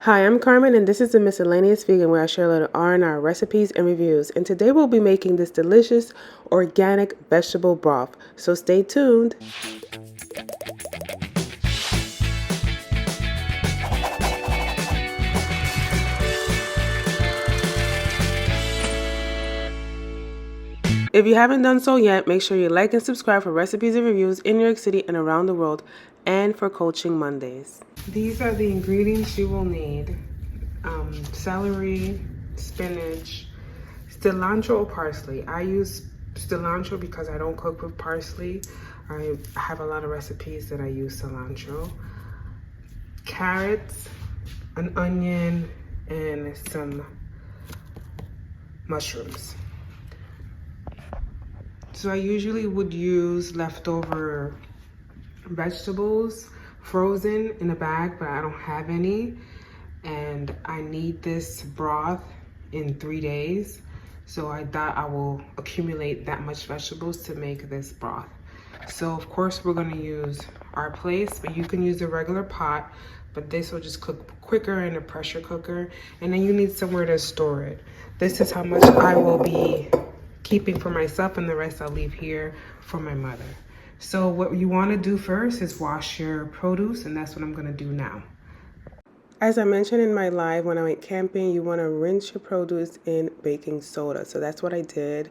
Hi, I'm Carmen, and this is the Miscellaneous Vegan, where I share a little R&R recipes and reviews. And today we'll be making this delicious organic vegetable broth. So stay tuned. If you haven't done so yet, make sure you like and subscribe for recipes and reviews in New York City and around the world, and for Coaching Mondays. These are the ingredients you will need: celery, spinach, cilantro or parsley. I use cilantro because I don't cook with parsley. I have a lot of recipes that I use cilantro. Carrots, an onion, and some mushrooms. So I usually would use leftover vegetables frozen in a bag, but I don't have any. And I need this broth in 3 days. So I thought I will accumulate that much vegetables to make this broth. So of course we're gonna use our place, but you can use a regular pot, but this will just cook quicker in a pressure cooker. And then you need somewhere to store it. This is how much I will be keeping for myself, and the rest I'll leave here for my mother. So what you wanna do first is wash your produce, and that's what I'm gonna do now. As I mentioned in my live, when I went camping, you want to rinse your produce in baking soda. So that's what I did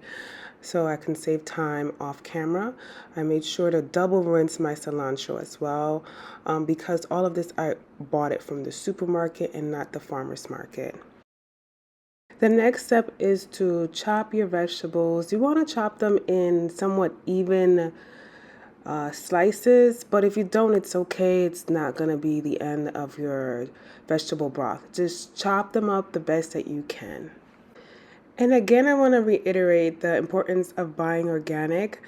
so I can save time off camera. I made sure to double rinse my cilantro as well, because all of this I bought it from the supermarket and not the farmer's market. The next step is to chop your vegetables. You want to chop them in somewhat even slices, but if you don't, it's okay. It's not gonna be the end of your vegetable broth. Just chop them up the best that you can. And again, I want to reiterate the importance of buying organic.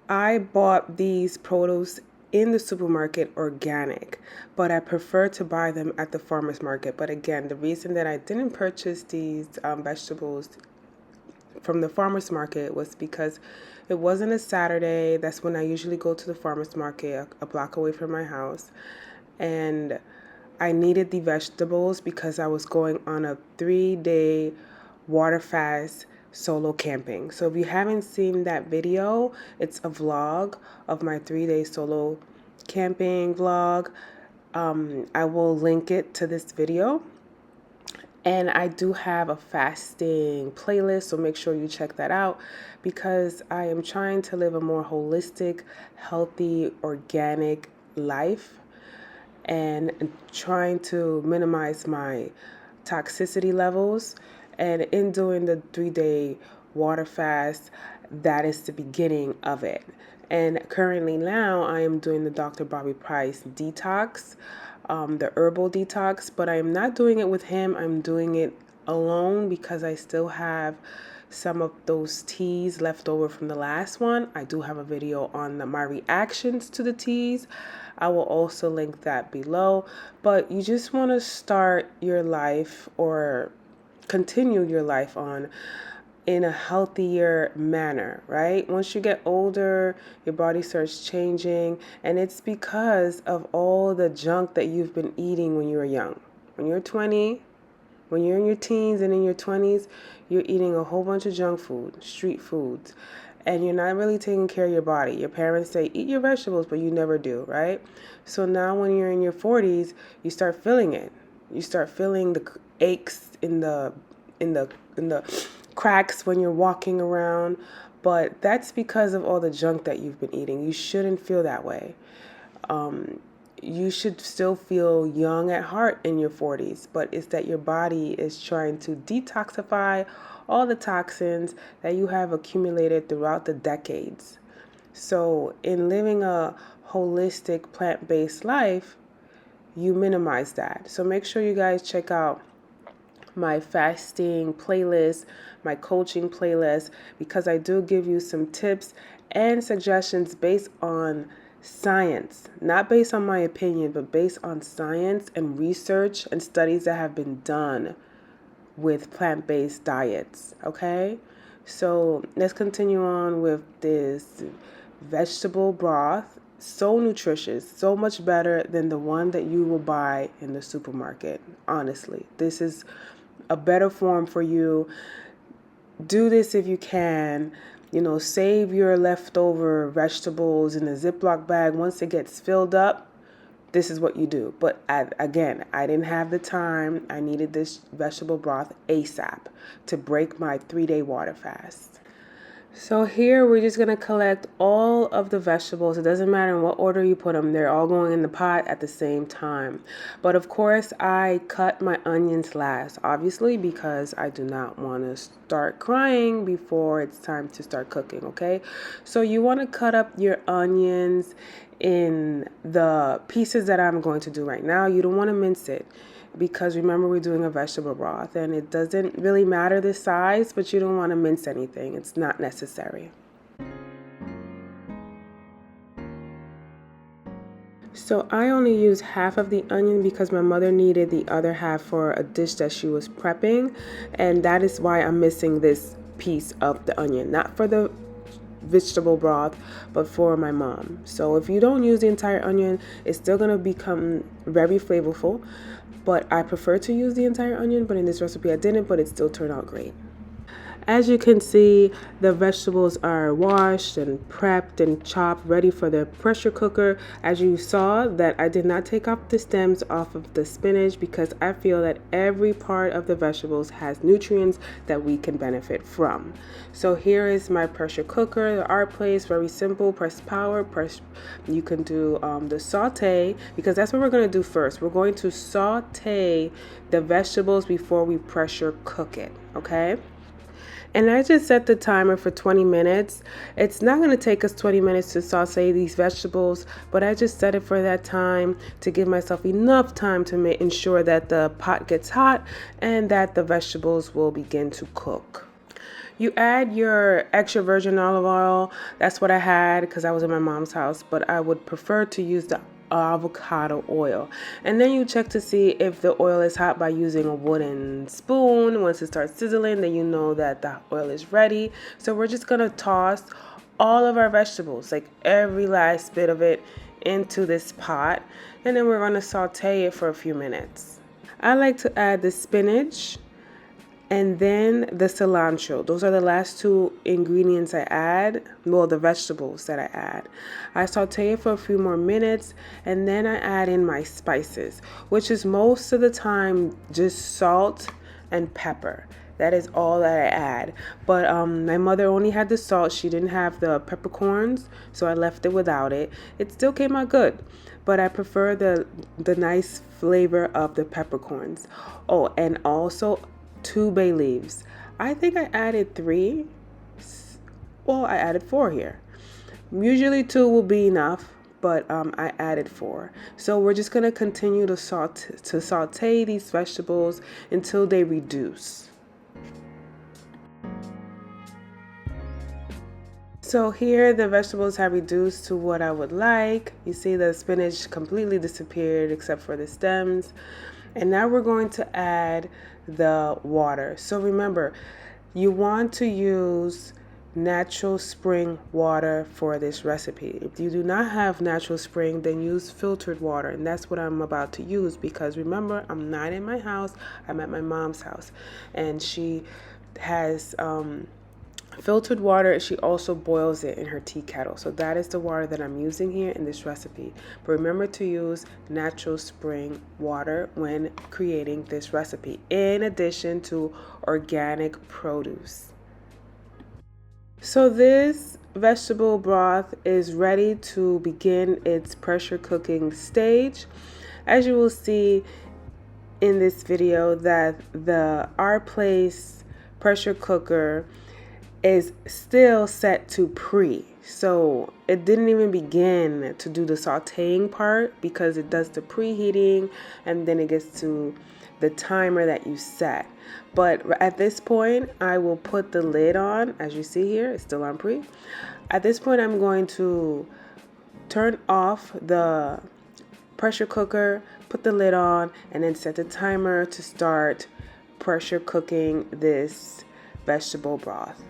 I bought these produce in the supermarket organic, but I prefer to buy them at the farmer's market. But again, the reason that I didn't purchase these vegetables from the farmer's market was because it wasn't a Saturday. That's when I usually go to the farmer's market, a block away from my house. And I needed the vegetables because I was going on a 3-day water fast solo camping. So if you haven't seen that video, it's a vlog of my 3-day solo camping vlog. I will link it to this video. And I do have a fasting playlist, so make sure you check that out, because I am trying to live a more holistic, healthy, organic life, and trying to minimize my toxicity levels. And in doing the 3-day water fast, that is the beginning of it. And currently now I am doing the Dr. Bobby Price detox, the herbal detox, but I am not doing it with him. I'm doing it alone because I still have some of those teas left over from the last one. I do have a video on my reactions to the teas. I will also link that below. But you just want to start your life or continue your life on in a healthier manner, right? Once you get older, your body starts changing, and it's because of all the junk that you've been eating when you were young. When you're 20, when you're in your teens and in your 20s, you're eating a whole bunch of junk food, street foods, and you're not really taking care of your body. Your parents say, eat your vegetables, but you never do, right? So now when you're in your 40s, you start feeling it. You start feeling the aches in the cracks when you're walking around, but that's because of all the junk that you've been eating. You shouldn't feel that way. You should still feel young at heart in your 40s, but it's that your body is trying to detoxify all the toxins that you have accumulated throughout the decades. So in living a holistic plant-based life, you minimize that. So make sure you guys check out my fasting playlist, my coaching playlist, because I do give you some tips and suggestions based on science, not based on my opinion, but based on science and research and studies that have been done with plant-based diets. Okay, so let's continue on with this vegetable broth. so nutritious, so much better than the one that you will buy in the supermarket. Honestly, this is a better form for you. Do this if you can. Save your leftover vegetables in a Ziploc bag. Once it gets filled up, this is what you do. But again, I didn't have the time. I needed this vegetable broth ASAP to break my 3-day water fast. So here we're just going to collect all of the vegetables. It doesn't matter in what order you put them. They're all going in the pot at the same time. But of course, I cut my onions last, obviously, because I do not want to start crying before it's time to start cooking, okay? So you want to cut up your onions in the pieces that I'm going to do right now. You don't want to mince it, because remember, we're doing a vegetable broth and it doesn't really matter the size, but you don't want to mince anything. It's not necessary. So I only use half of the onion because my mother needed the other half for a dish that she was prepping, and that is why I'm missing this piece of the onion, not for the vegetable broth, but for my mom. So if you don't use the entire onion, it's still going to become very flavorful, but I prefer to use the entire onion, but in this recipe I didn't, but it still turned out great. As you can see, the vegetables are washed and prepped and chopped, ready for the pressure cooker. As you saw, that I did not take off the stems off of the spinach because I feel that every part of the vegetables has nutrients that we can benefit from. So here is my pressure cooker, the art place, very simple. Press power, you can do the saute, because that's what we're going to do first. We're going to saute the vegetables before we pressure cook it, okay? And I just set the timer for 20 minutes. It's not going to take us 20 minutes to saute these vegetables, but I just set it for that time to give myself enough time to ensure that the pot gets hot and that the vegetables will begin to cook. You add your extra virgin olive oil. That's what I had because I was in my mom's house, but I would prefer to use the avocado oil. And then you check to see if the oil is hot by using a wooden spoon. Once it starts sizzling, then you know that the oil is ready. So we're just going to toss all of our vegetables, like every last bit of it, into this pot. And then we're going to saute it for a few minutes. I like to add the spinach and then the cilantro. Those are the last two ingredients I add. Well, the vegetables that I add. I saute it for a few more minutes, and then I add in my spices, which is most of the time just salt and pepper. That is all that I add. But my mother only had the salt. She didn't have the peppercorns, so I left it without it. It still came out good, but I prefer the nice flavor of the peppercorns. Oh, and also 2 bay leaves. I think I added 3. Well, I added 4 here. Usually 2 will be enough, but I added 4. So we're just going to continue to saute these vegetables until they reduce. So here the vegetables have reduced to what I would like. You see the spinach completely disappeared except for the stems. And now we're going to add the water. So remember, you want to use natural spring water for this recipe. If you do not have natural spring, then use filtered water. And that's what I'm about to use, because remember, I'm not in my house. I'm at my mom's house. And she has filtered water. She also boils it in her tea kettle. So that is the water that I'm using here in this recipe. But remember to use natural spring water when creating this recipe, in addition to organic produce. So this vegetable broth is ready to begin its pressure cooking stage. As you will see in this video, that the Our Place pressure cooker is still set to pre. So it didn't even begin to do the sauteing part because it does the preheating and then it gets to the timer that you set. But at this point, I will put the lid on. As you see here, it's still on pre. At this point, I'm going to turn off the pressure cooker, put the lid on, and then set the timer to start pressure cooking this vegetable broth.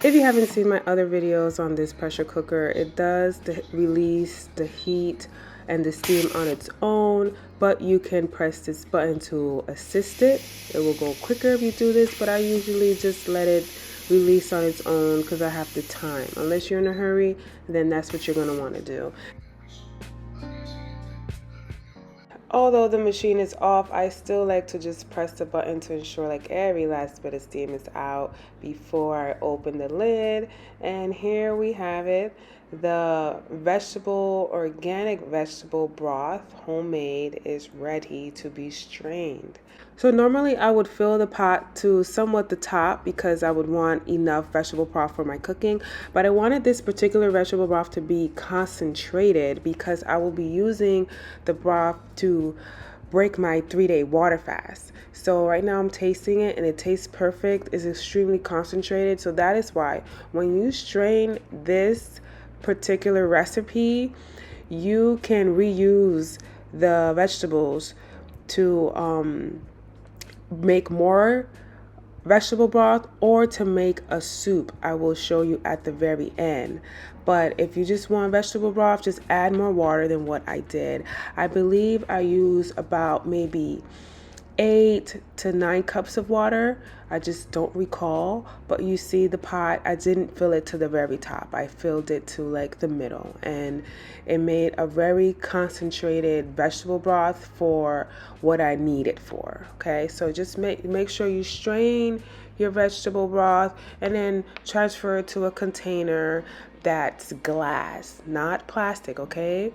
If you haven't seen my other videos on this pressure cooker, it does release the heat and the steam on its own, but you can press this button to assist it. It will go quicker if you do this, but I usually just let it release on its own because I have the time. Unless you're in a hurry, then that's what you're going to want to do. Although the machine is off, I still like to just press the button to ensure like every last bit of steam is out before I open the lid. And here we have it. The organic vegetable broth, homemade, is ready to be strained. So normally I would fill the pot to somewhat the top because I would want enough vegetable broth for my cooking. But I wanted this particular vegetable broth to be concentrated because I will be using the broth to break my 3-day water fast. So right now I'm tasting it and it tastes perfect. It's extremely concentrated. So that is why when you strain this particular recipe, you can reuse the vegetables to make more vegetable broth or to make a soup. I will show you at the very end. But if you just want vegetable broth, just add more water than what I did. I believe I use about maybe 8 to 9 cups of water. I just don't recall, but you see the pot, I didn't fill it to the very top. I filled it to like the middle, and it made a very concentrated vegetable broth for what I need it for. Okay, so just make sure you strain your vegetable broth and then transfer it to a container that's glass, not plastic, okay?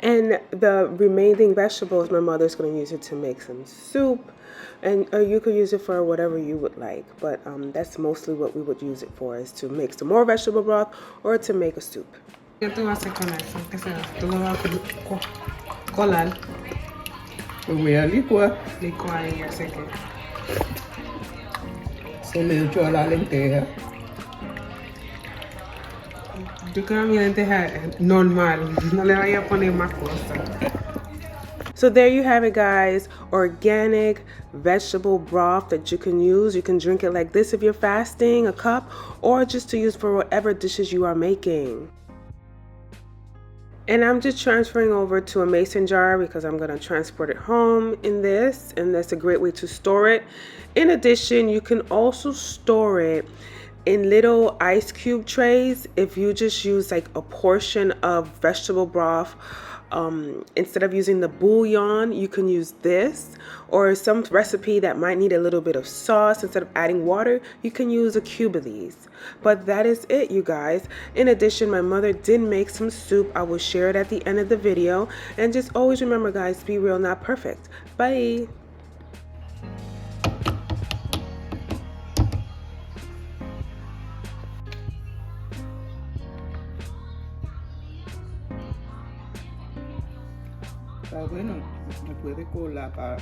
And the remaining vegetables, my mother's going to use it to make some soup, and you could use it for whatever you would like, but that's mostly what we would use it for, is to make some more vegetable broth or to make a soup. ¿Qué tú haces con eso? ¿Qué será? ¿Tú lo vas a colar? Pues voy a licuar. Licuar y así que... Se le echo a la lenteja. Yo creo que mi lenteja normal, no le vaya a poner más cosas. So there you have it, guys. Organic vegetable broth that you can use. You can drink it like this if you're fasting, a cup, or just to use for whatever dishes you are making. And I'm just transferring over to a mason jar because I'm going to transport it home in this, and that's a great way to store it. In addition, you can also store it in little ice cube trays if you just use like a portion of vegetable broth. Instead of using the bouillon, you can use this, or some recipe that might need a little bit of sauce. Instead of adding water, you can use a cube of these. But that is it, you guys. In addition, my mother did make some soup. I will share it at the end of the video. And just always remember, guys, be real, not perfect. Bye. Está bueno, me puede colar para